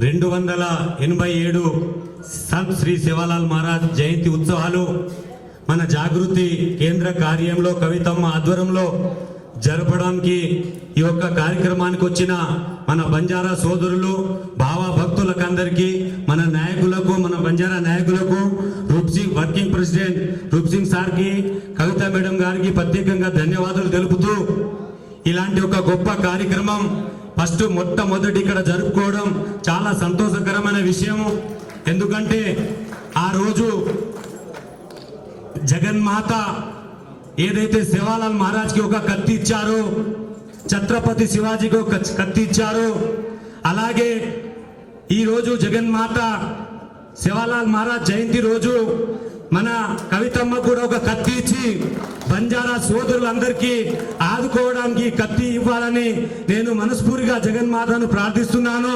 287 సంత్ శ్రీ సేవాలాల్ మహారాజ్ జయంతి ఉత్సవాలు మన జాగృతి కేంద్ర కార్యంలో కవితమ్మ ఆధ్వర్యంలో జరపడానికి ఈ యొక్క కార్యక్రమానికి వచ్చిన మన బంజారా సోదరులు భావ భక్తులకందరికీ మన నాయకులకు మన బంజారా నాయకులకు రూప్ సింగ్ వర్కింగ్ ప్రెసిడెంట్ రూప్ సింగ్ సార్కి కవిత మేడం గారికి ప్రత్యేకంగా ధన్యవాదాలు తెలుపుతూ ఇలాంటి ఒక గొప్ప కార్యక్రమం మొట్టమొదటి ఇక్కడ జరుపుకోవడం చాలా సంతోషకరమైన విషయం. ఎందుకంటే ఆ రోజు జగన్మాత ఏదైతే సేవాలాల్ మహారాజ్కి ఒక కత్తి ఇచ్చారో, ఛత్రపతి శివాజీకి ఒక కత్తి ఇచ్చారో, అలాగే ఈరోజు జగన్మాత సేవాలాల్ మహారాజ్ జయంతి రోజు మన కవితమ్మ కూడా ఒక కత్తి ఇచ్చి బంజారా సోదరులందరికీ ఆదుకోవడానికి కత్తి ఇవ్వాలని నేను మనస్ఫూర్తిగా జగన్మాతను ప్రార్థిస్తున్నాను.